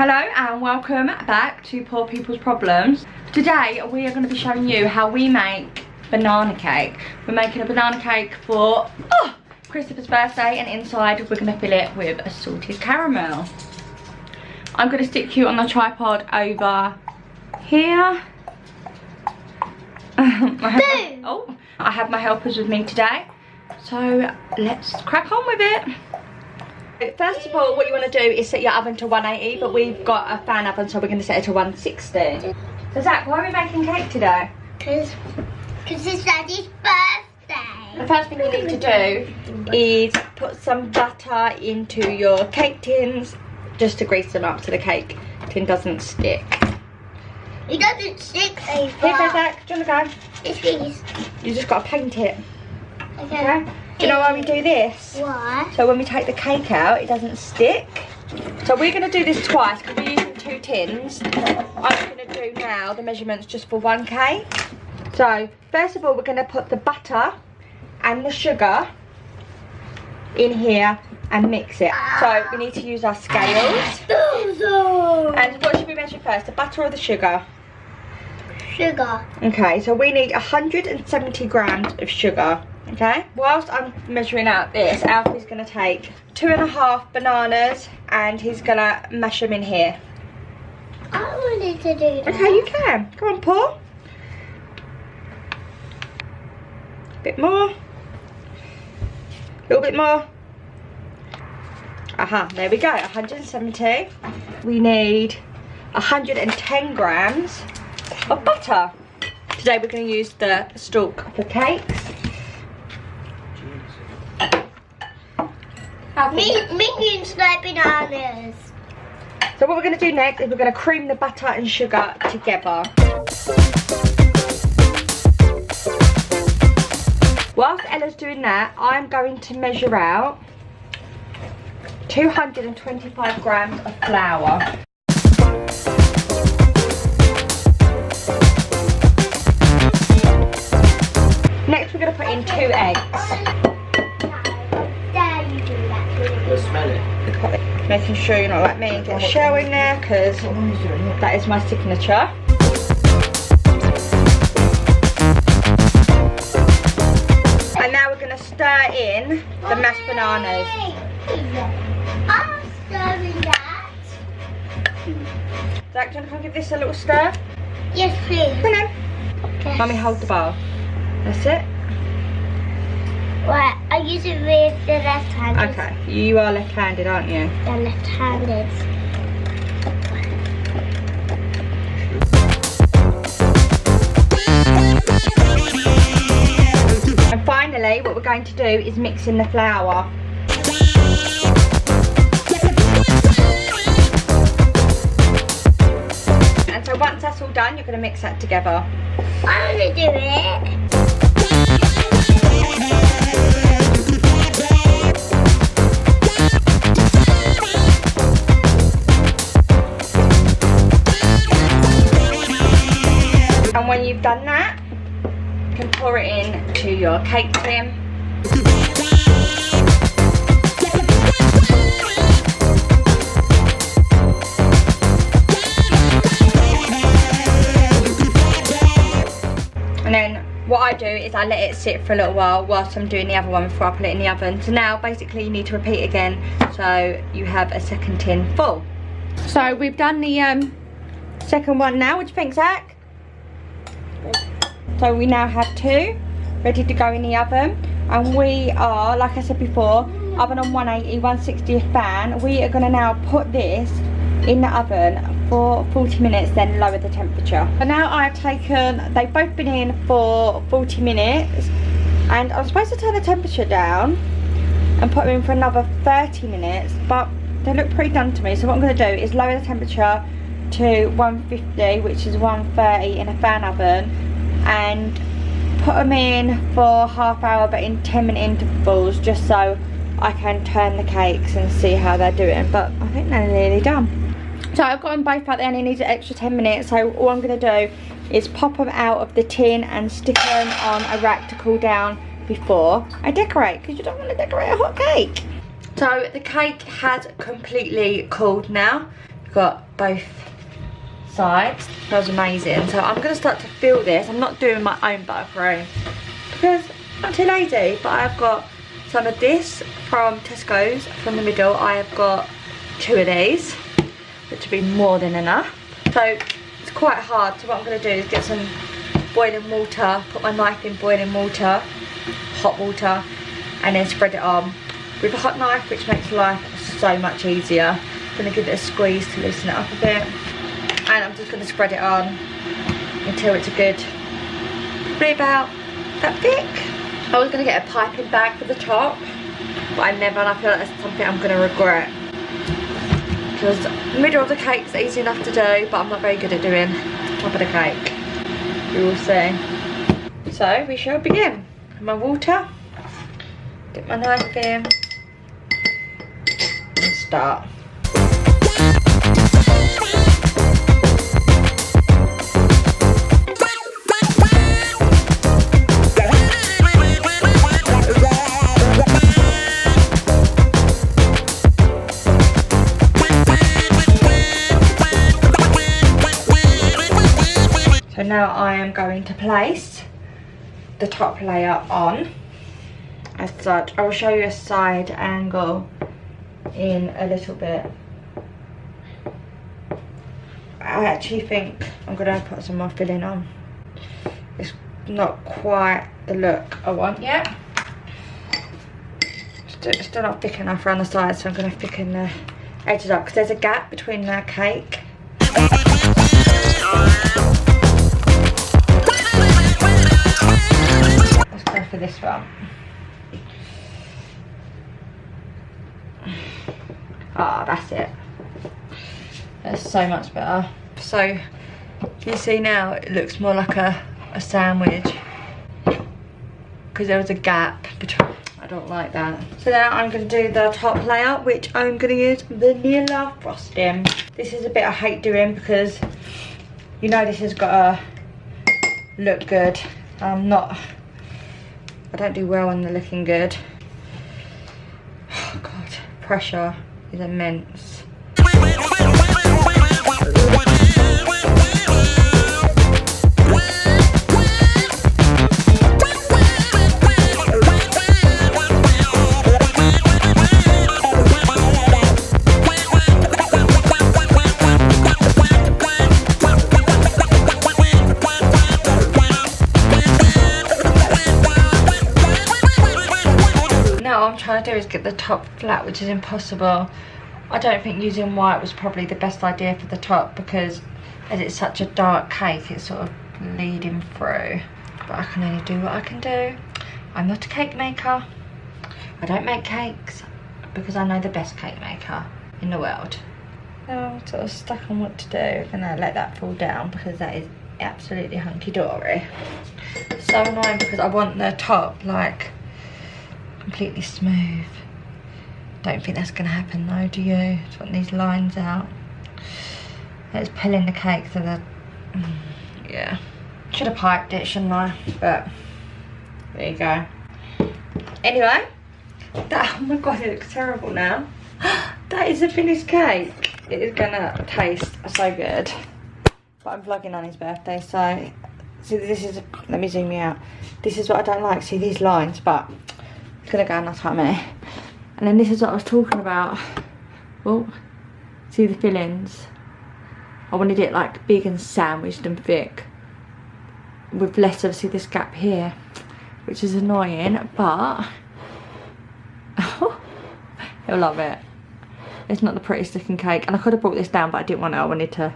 Hello and welcome back to Poor People's Problems. Today we are going to be showing you how we make banana cake. We're making a banana cake for Christopher's birthday, and inside we're going to fill it with a salted caramel. I'm going to stick you on the tripod over here. I have my helpers with me today, so let's crack on with it. First of all, what you want to do is set your oven to 180, but we've got a fan oven, so we're going to set it to 160. So Zach, why are we making cake today? Because it's Daddy's birthday. The first thing you need to do is put some butter into your cake tins, just to grease them up so the cake tin doesn't stick. It doesn't stick, Ava. Here goes Zach, do you want to go? Yes, please. You just got to paint it. Okay. Do you know why we do this? Why? So when we take the cake out, it doesn't stick. So we're going to do this twice because we're using 2 tins. I'm going to do now the measurements just for 1 cake. So first of all, we're going to put the butter and the sugar in here and mix it. So we need to use our scales. And what should we measure first, the butter or the sugar? Sugar. Okay, so we need 170 grams of sugar. Okay, whilst I'm measuring out this, Alfie's going to take 2.5 bananas and he's going to mash them in here. I wanted to do that. Okay, you can. Come on, Paul. A bit more. A little bit more. Aha, there we go, 170. We need 110 grams of butter. Today we're going to use the stalk for cakes. Minions like bananas. So what we're going to do next is we're going to cream the butter and sugar together. Whilst Ella's doing that, I'm going to measure out 225 grams of flour. Next we're going to put in 2 eggs. Smell it. Making sure you're not like me and get a shell in there, because that is my signature. And now we're going to stir in the mashed bananas. I'm stirring that. Zach, do you want to come give this a little stir? Yes, please. Come on. Yes. Mummy, hold the bowl. That's it. Right, I use it with the left hand. Okay, you are left-handed, aren't you? The left-handed. And finally, what we're going to do is mix in the flour. And so once that's all done, you're going to mix that together. I want to do it. And when you've done that, you can pour it into your cake tin. And then what I do is I let it sit for a little while whilst I'm doing the other one before I put it in the oven. So now basically you need to repeat again so you have a second tin full. So we've done the second one now. What do you think, Zach? So we now have 2 ready to go in the oven, and we are, like I said before, oven on 180, 160 a fan. We are going to now put this in the oven for 40 minutes, then lower the temperature. So now I've taken, they've both been in for 40 minutes, and I'm supposed to turn the temperature down and put them in for another 30 minutes, but they look pretty done to me. So what I'm going to do is lower the temperature to 150, which is 130 in a fan oven, and put them in for half hour, but in 10-minute intervals, just so I can turn the cakes and see how they're doing. But I think they're nearly done. So I've got them both out there and I need an extra 10 minutes. So all I'm going to do is pop them out of the tin and stick them on a rack to cool down before I decorate, because you don't want to decorate a hot cake. So the cake has completely cooled now. got both sides. That was amazing. So I'm going to start to fill this. I'm not doing my own buttercream because I'm too lazy, but I've got some of this from Tesco's from the middle. I have got 2 of these, which will be more than enough. So it's quite hard. So what I'm going to do is get some boiling water, put my knife in boiling water, hot water, and then spread it on with a hot knife, which makes life so much easier. I'm going to give it a squeeze to loosen it up a bit, and I'm just going to spread it on until it's a good, probably about that thick. I was going to get a piping bag for the top, but I never, and I feel like that's something I'm going to regret, because the middle of the cake's easy enough to do, but I'm not very good at doing the top of the cake. We will see. So we shall begin. My water, dip my knife in, and start. So now I am going to place the top layer on as such. I will show you a side angle in a little bit. I actually think I'm going to put some more filling on. It's not quite the look I want yet. Still not thick enough around the sides, so I'm going to thicken the edges up because there's a gap between the cake. Let's go for this one. Ah, that's it. That's so much better. So you see now it looks more like a sandwich because there was a gap between. I don't like that. So now I'm going to do the top layer, which I'm going to use vanilla frosting. This is a bit I hate doing because you know this has got to look good. I don't do well on the looking good. Oh God, pressure is immense. What I'm trying to do is get the top flat, which is impossible. I don't think using white was probably the best idea for the top because as it's such a dark cake, it's sort of leading through. But I can only do what I can do. I'm not a cake maker. I don't make cakes because I know the best cake maker in the world. Now I'm sort of stuck on what to do. I'm gonna let that fall down because that is absolutely hunky-dory. So annoying because I want the top like completely smooth. Don't think that's gonna happen though, do you? Just want these lines out. It's pulling the cake so that yeah. Should have piped it, shouldn't I? But there you go. Anyway, that, oh my God, it looks terrible now. That is a finished cake. It is gonna taste so good. But I'm vlogging on his birthday, so see this is, let me zoom you out. This is what I don't like, see these lines, but it's gonna go on our tummy. And then this is what I was talking about. Oh, see the fillings? I wanted it like big and sandwiched and thick, with less of, see this gap here, which is annoying, but he'll love it. It's not the prettiest looking cake, and I could have brought this down, but I didn't want it. I wanted to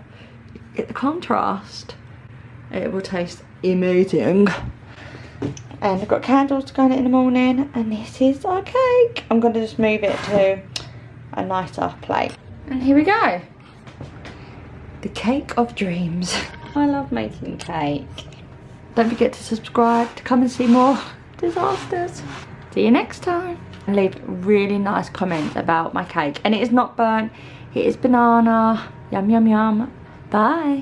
get the contrast. It will taste amazing. And I've got candles to go in it in the morning, and this is our cake. I'm going to just move it to a nicer plate. And here we go. The cake of dreams. I love making cake. Don't forget to subscribe to come and see more disasters. See you next time. And leave really nice comments about my cake. And it is not burnt, it is banana. Yum, yum, yum. Bye.